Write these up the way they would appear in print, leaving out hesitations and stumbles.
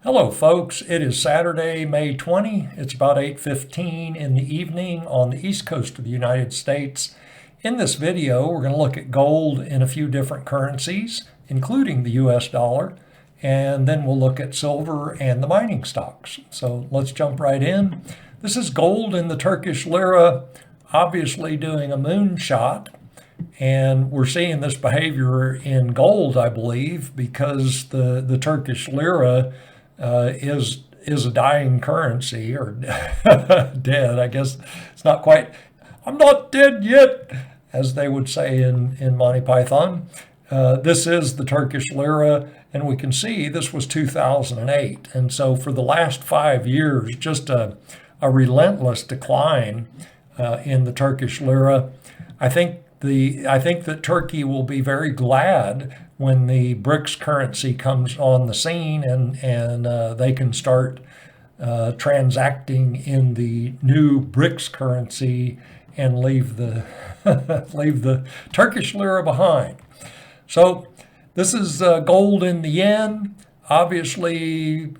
Hello folks, it is Saturday, May 20. It's about 8:15 in the evening on the east coast of the United States. In this video, we're going to look at gold in a few different currencies, including the US dollar, and then we'll look at silver and the mining stocks. So let's jump right in. This is gold in the Turkish lira, obviously doing a moonshot. And we're seeing this behavior in gold, I believe, because the Turkish lira is a dying currency, or dead. I guess it's not quite. I'm not dead yet, as they would say in Monty Python. This is the Turkish lira, and we can see this was 2008, and so for the last 5 years, just a relentless decline in the Turkish lira. I think that Turkey will be very glad when the BRICS currency comes on the scene and they can start transacting in the new BRICS currency and leave the leave the Turkish lira behind. So this is gold in the yen. Obviously,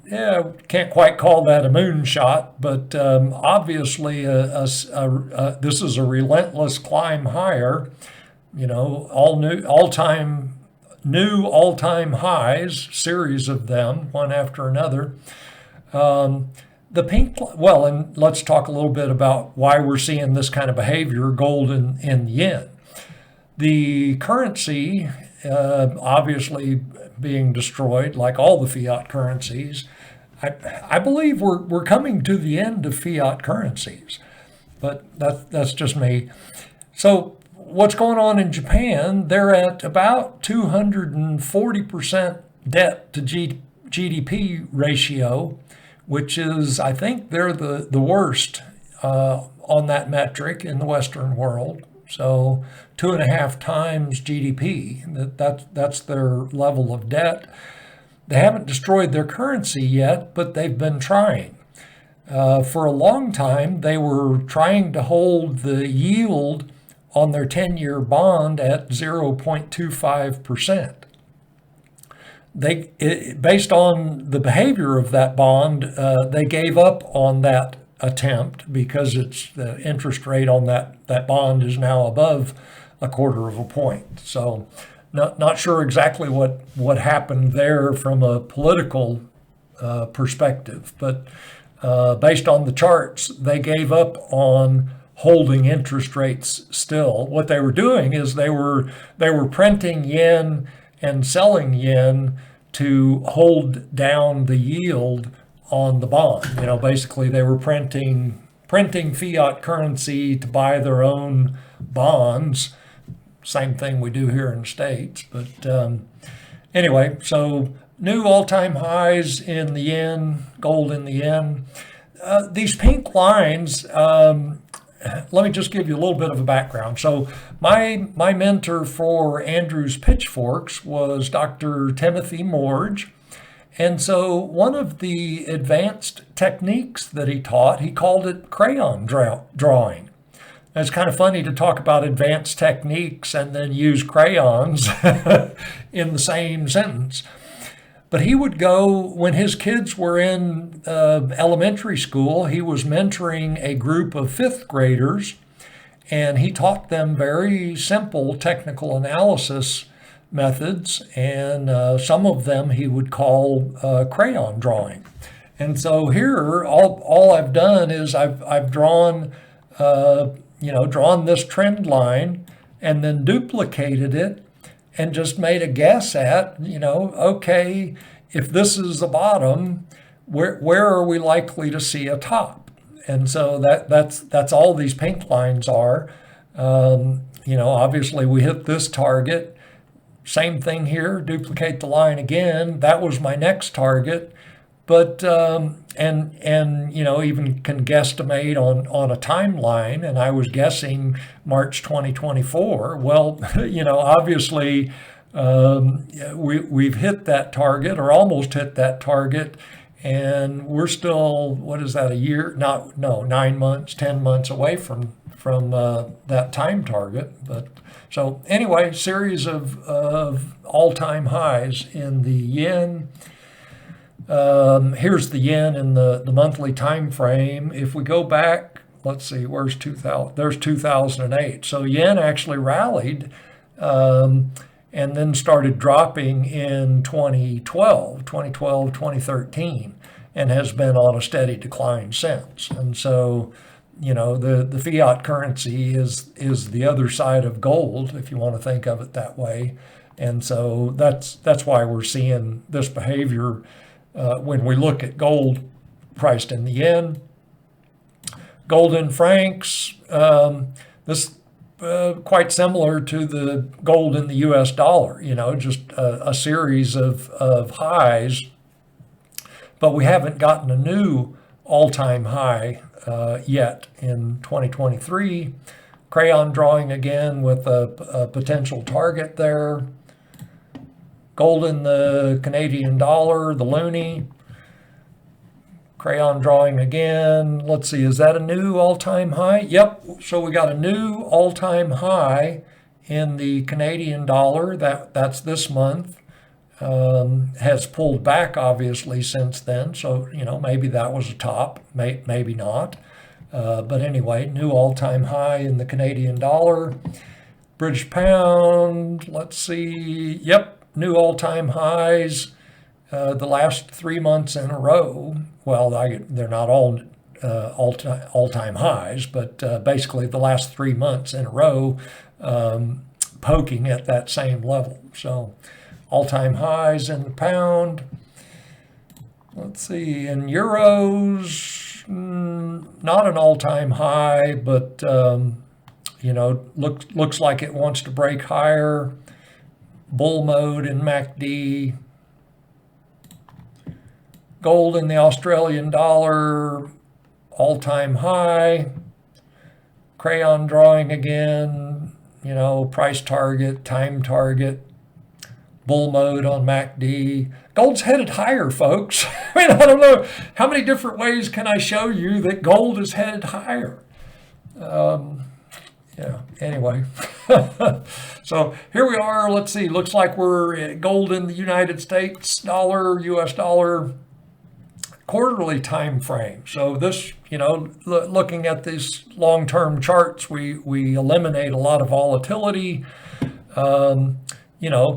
can't quite call that a moonshot, but obviously this is a relentless climb higher. You know, all-time highs, series of them, one after another. The pink, well, and let's talk a little bit about why we're seeing this kind of behavior, gold and yen. The currency, obviously being destroyed, like all the fiat currencies. I believe we're coming to the end of fiat currencies, but that's just me. So what's going on in Japan? They're at about 240% debt to GDP ratio, which is, I think, they're the worst on that metric in the Western world. So 2.5 times GDP, that's their level of debt. They haven't destroyed their currency yet, but they've been trying. For a long time, they were trying to hold the yield on their 10-year bond at 0.25%. Based on the behavior of that bond, they gave up on that attempt because the interest rate on that bond is now above 1/4 point. So not sure exactly what happened there from a political perspective, but based on the charts, they gave up on holding interest rates still. What they were doing is they were printing yen and selling yen to hold down the yield on the bond. You know, basically they were printing fiat currency to buy their own bonds. Same thing we do here in the States. But anyway, so new all-time highs in the yen, gold in the yen. These pink lines, let me just give you a little bit of a background. So my mentor for Andrew's Pitchforks was Dr. Timothy Morge. And so one of the advanced techniques that he taught, he called it crayon drawing. And it's kind of funny to talk about advanced techniques and then use crayons in the same sentence. But he would go, when his kids were in elementary school, he was mentoring a group of 5th graders, and he taught them very simple technical analysis methods, and some of them he would call crayon drawing. And so here, all I've done is I've drawn, drawn this trend line and then duplicated it and just made a guess at, okay, if this is the bottom, where are we likely to see a top? And so that's all these pink lines are. Obviously we hit this target. Same thing here, duplicate the line again. That was my next target. But, even can guesstimate on a timeline, and I was guessing March 2024. Well, obviously we've hit that target or almost hit that target, and we're still, what is that, a year? No, 9 months, 10 months away from that time target. But so anyway, series of all-time highs in the yen. Here's the yen in the monthly time frame. If we go back, let's see, where's 2000? There's 2008. So yen actually rallied and then started dropping in 2012, 2013, and has been on a steady decline since. And so, the fiat currency is the other side of gold, if you want to think of it that way. And so that's why we're seeing this behavior when we look at gold priced in the yen. Gold in francs, this quite similar to the gold in the US dollar, just a series of highs, but we haven't gotten a new all-time high yet in 2023. Crayon drawing again with a potential target there. Gold in the Canadian dollar, the loonie. Crayon drawing again. Let's see, is that a new all-time high? Yep, so we got a new all-time high in the Canadian dollar. That's this month. Has pulled back obviously since then, so maybe that was a top, maybe not. But anyway, new all-time high in the Canadian dollar. British pound, let's see, yep, new all-time highs the last 3 months in a row. Well, they're not all all-time highs, but basically the last 3 months in a row poking at that same level. So all-time highs in the pound. Let's see, in euros, not an all-time high, but looks like it wants to break higher. Bull mode in MACD. Gold in the Australian dollar, all-time high. Crayon drawing again, price target, time target. Bull mode on MACD. Gold's headed higher, folks. I don't know how many different ways can I show you that gold is headed higher. Anyway. So here we are. Let's see. Looks like we're at gold in the United States dollar, US dollar, quarterly time frame. So this, looking at these long-term charts, we eliminate a lot of volatility.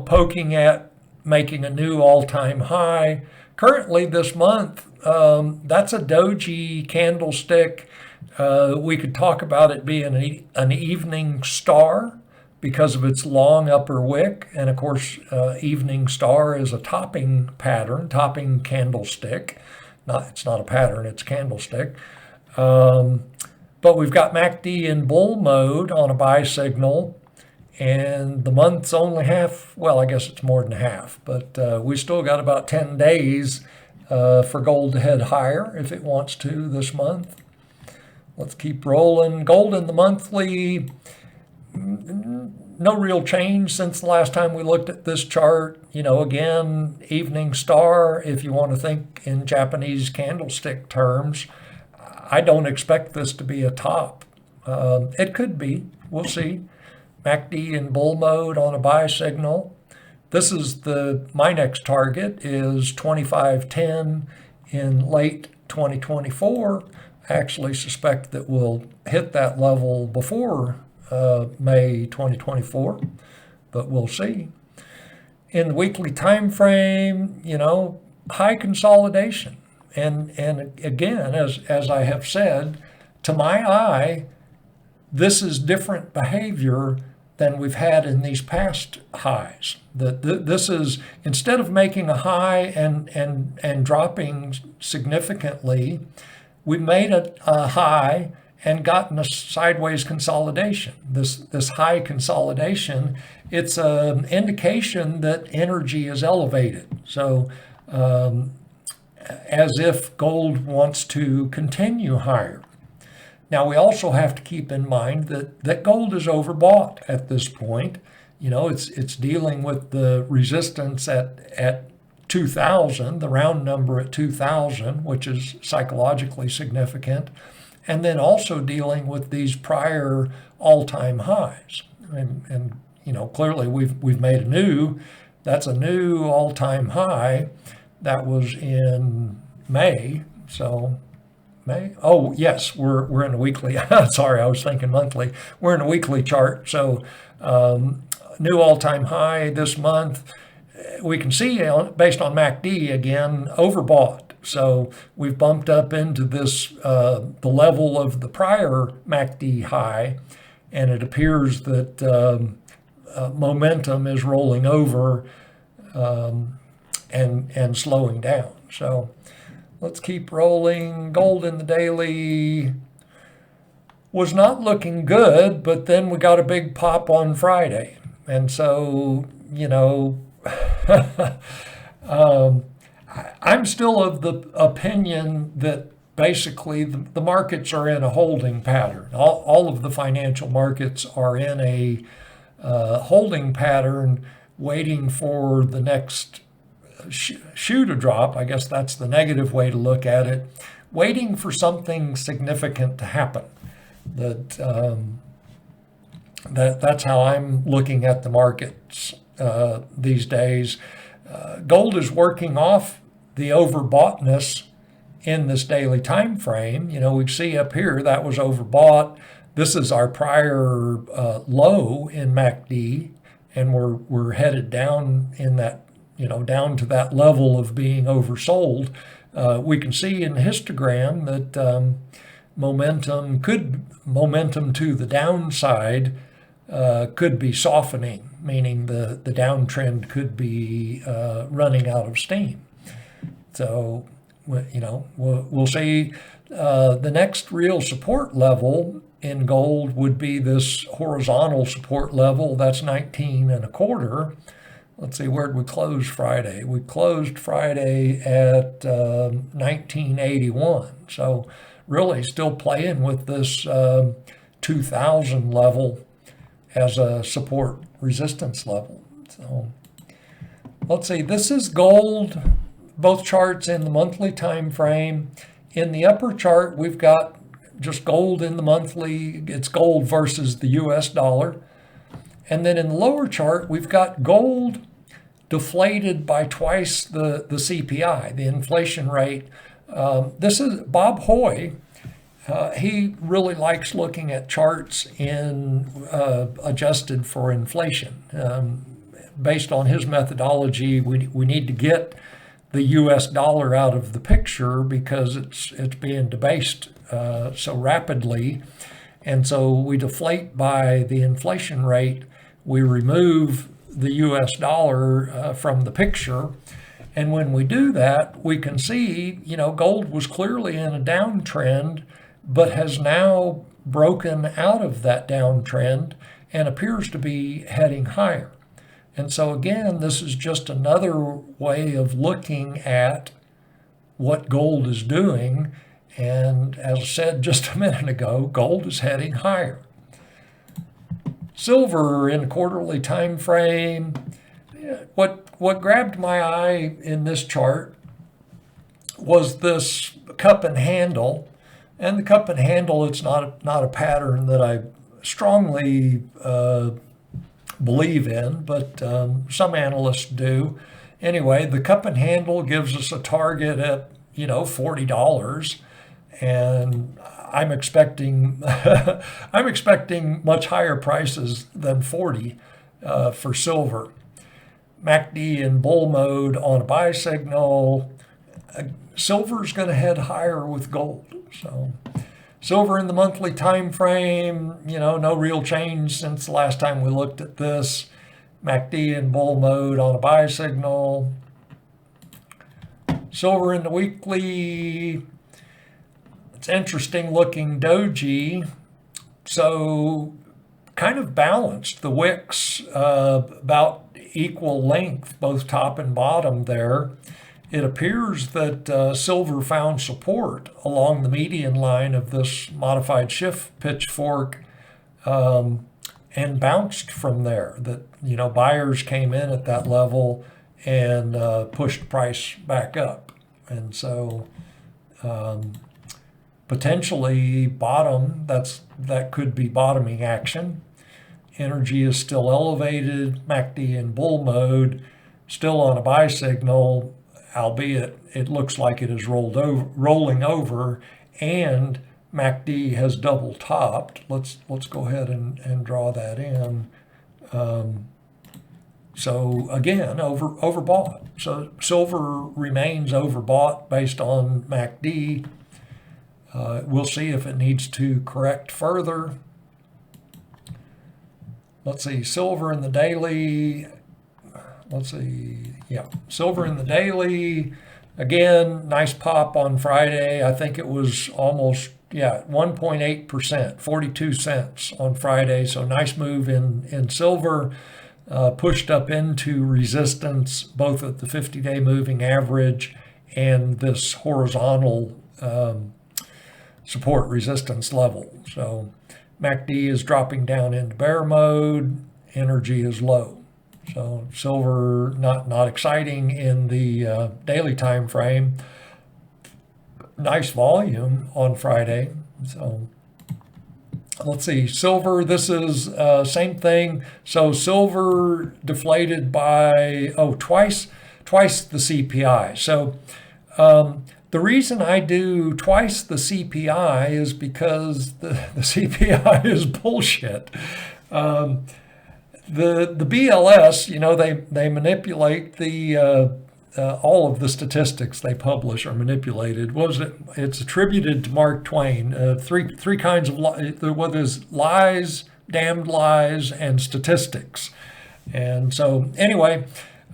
Poking at making a new all-time high. Currently this month, that's a doji candlestick. We could talk about it being an evening star because of its long upper wick. And of course, evening star is a topping pattern, topping candlestick. It's not a pattern, it's a candlestick. But we've got MACD in bull mode on a buy signal. And the month's only half, well, I guess it's more than half, but we still got about 10 days for gold to head higher if it wants to this month. Let's keep rolling. Gold in the monthly, no real change since the last time we looked at this chart. Again, evening star, if you want to think in Japanese candlestick terms. I don't expect this to be a top. It could be, we'll see. MACD in bull mode on a buy signal. This is my next target is 25.10 in late 2024. I actually suspect that we'll hit that level before May 2024, but we'll see. In the weekly time frame, high consolidation. And again, as I have said, to my eye, this is different behavior than we've had in these past highs. This is, instead of making a high and dropping significantly, we made a high and gotten a sideways consolidation. This high consolidation, it's an indication that energy is elevated. So as if gold wants to continue higher. Now, we also have to keep in mind that gold is overbought at this point. It's dealing with the resistance at 2,000, the round number at 2,000, which is psychologically significant, and then also dealing with these prior all-time highs. And clearly we've made that's a new all-time high. That was in May. So May. Oh yes, we're in a weekly. Sorry, I was thinking monthly. We're in a weekly chart. So new all-time high this month. We can see based on MACD again overbought. So we've bumped up into this the level of the prior MACD high, and it appears that momentum is rolling over and slowing down. So let's keep rolling. Gold in the daily was not looking good, but then we got a big pop on Friday. And so, I'm still of the opinion that basically the markets are in a holding pattern. All of the financial markets are in a holding pattern, waiting for the next shoe to drop. I guess that's the negative way to look at it. Waiting for something significant to happen. That's how I'm looking at the markets these days. Gold is working off the overboughtness in this daily time frame. We see up here that was overbought. This is our prior low in MACD, and we're headed down in that, down to that level of being oversold. We can see in the histogram that momentum to the downside could be softening, meaning the downtrend could be running out of steam. So, we'll see. The next real support level in gold would be this horizontal support level. That's 19 and a quarter. Let's see, where did we close Friday? We closed Friday at 1981. So really still playing with this 2000 level as a support resistance level. So let's see, this is gold, both charts in the monthly time frame. In the upper chart, we've got just gold in the monthly. It's gold versus the US dollar. And then in the lower chart, we've got gold deflated by twice the CPI, the inflation rate. This is Bob Hoy. He really likes looking at charts in adjusted for inflation. Based on his methodology, we need to get the U.S. dollar out of the picture because it's being debased so rapidly. And so we deflate by the inflation rate. We remove the U.S. dollar from the picture. And when we do that, we can see, gold was clearly in a downtrend, but has now broken out of that downtrend and appears to be heading higher. And so again, this is just another way of looking at what gold is doing. And as I said just a minute ago, gold is heading higher. Silver in a quarterly time frame. What grabbed my eye in this chart was this cup and handle. And the cup and handle, it's not a pattern that I strongly believe in, but some analysts do. Anyway, the cup and handle gives us a target at $40, and I'm expecting much higher prices than 40 for silver. MACD in bull mode on a buy signal. Silver's going to head higher with gold. So silver in the monthly time frame, no real change since the last time we looked at this. MACD in bull mode on a buy signal. Silver in the weekly, it's interesting looking doji. So kind of balanced. The wicks about equal length, both top and bottom there. It appears that silver found support along the median line of this modified shift pitchfork and bounced from there. That buyers came in at that level and pushed price back up, and so potentially bottom. That could be bottoming action. Energy is still elevated. MACD in bull mode, still on a buy signal. albeit it looks like it is rolling over, and MACD has double topped. Let's go ahead and draw that in. So again, overbought. So silver remains overbought based on MACD. We'll see if it needs to correct further. Let's see, silver in the daily. Let's see, yeah, silver in the daily. Again, nice pop on Friday. I think it was almost, 1.8%, 42 cents on Friday. So nice move in silver. Pushed up into resistance, both at the 50-day moving average and this horizontal support resistance level. So MACD is dropping down into bear mode. Energy is low. So silver not exciting in the daily time frame. Nice volume on Friday. So let's see, silver, this is same thing. So silver deflated by, twice the CPI. So the reason I do twice the CPI is because the CPI is bullshit. The BLS, they manipulate the all of the statistics they publish are manipulated. It's attributed to Mark Twain. Three kinds of what is lies, damned lies, and statistics. And so anyway,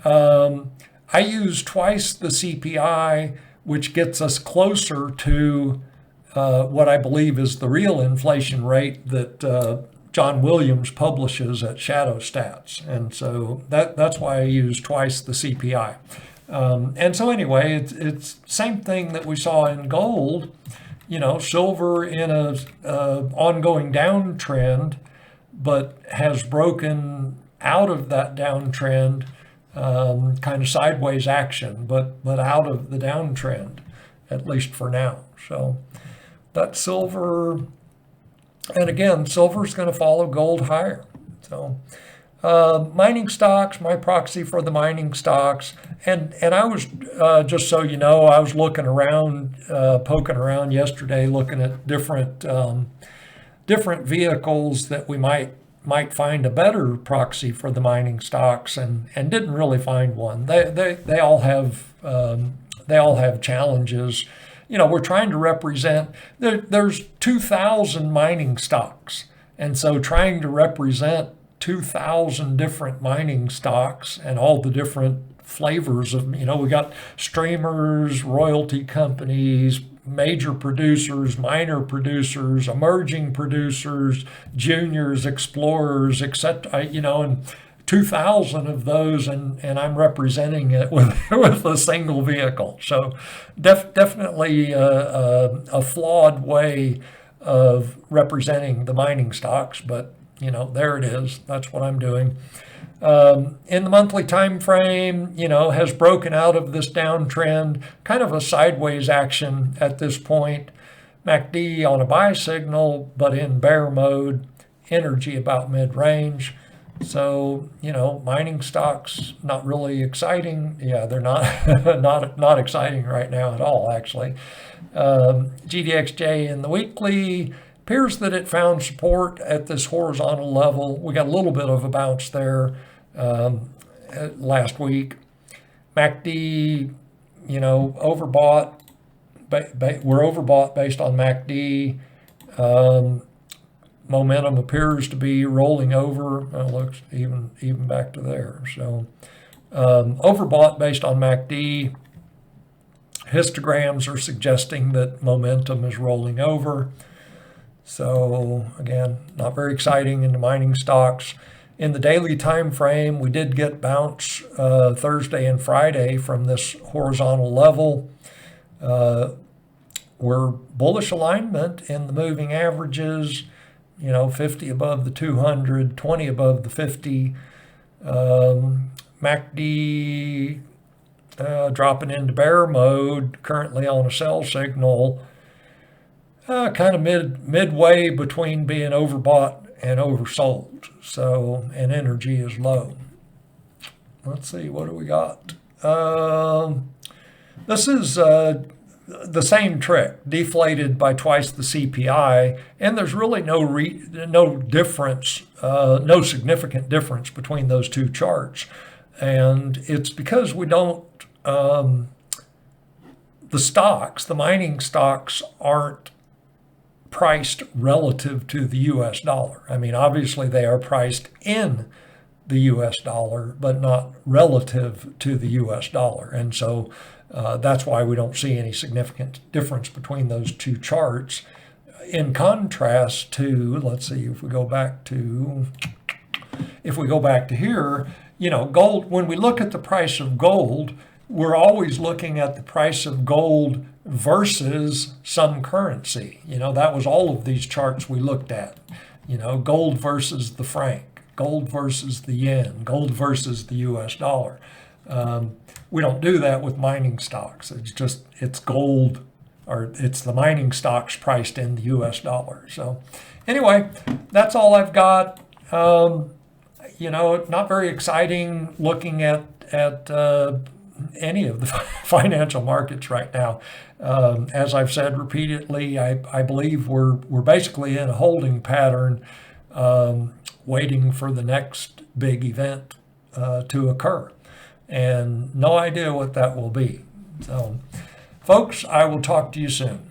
I use twice the CPI, which gets us closer to what I believe is the real inflation rate that John Williams publishes at Shadow Stats. And so that's why I use twice the CPI. And so anyway, it's same thing that we saw in gold. Silver in a ongoing downtrend, but has broken out of that downtrend, kind of sideways action, but out of the downtrend, at least for now. So that's silver. And again, silver is going to follow gold higher. So mining stocks, my proxy for the mining stocks. And I was, just so you know, I was looking around, poking around yesterday, looking at different vehicles that we might find a better proxy for the mining stocks, and didn't really find one. They all have challenges. We're trying to represent, there's 2,000 mining stocks. And so trying to represent 2,000 different mining stocks and all the different flavors of, we got streamers, royalty companies, major producers, minor producers, emerging producers, juniors, explorers, etc. And 2,000 of those, and I'm representing it with a single vehicle. So definitely a flawed way of representing the mining stocks, but there it is. That's what I'm doing. In the monthly time frame, has broken out of this downtrend, kind of a sideways action at this point. MACD on a buy signal, but in bear mode. Energy about mid-range. So, mining stocks, not really exciting. Yeah, they're not exciting right now at all, actually. GDXJ in the weekly, appears that it found support at this horizontal level. We got a little bit of a bounce there last week. MACD, overbought. We're overbought based on MACD. Momentum appears to be rolling over. Looks even back to there. So overbought based on MACD. Histograms are suggesting that momentum is rolling over. So again, not very exciting in the mining stocks. In the daily time frame, we did get bounce Thursday and Friday from this horizontal level. We're bullish alignment in the moving averages, 50 above the 200, 20 above the 50. MACD dropping into bear mode, currently on a sell signal. Kind of midway between being overbought and oversold. So, and energy is low. Let's see, what do we got? This is the same trick, deflated by twice the CPI, and there's really no difference, no significant difference between those two charts. And it's because we don't, the mining stocks aren't priced relative to the US dollar. I mean, obviously they are priced in the US dollar, but not relative to the US dollar. And so that's why we don't see any significant difference between those two charts. In contrast to, let's see, if we go back to here, gold, when we look at the price of gold, we're always looking at the price of gold versus some currency. That was all of these charts we looked at. Gold versus the franc, gold versus the yen, gold versus the US dollar. We don't do that with mining stocks. It's gold, or it's the mining stocks priced in the US dollar. So anyway, that's all I've got. Not very exciting looking at any of the financial markets right now. As I've said repeatedly, I believe we're basically in a holding pattern, waiting for the next big event to occur, and no idea what that will be. So, folks, I will talk to you soon.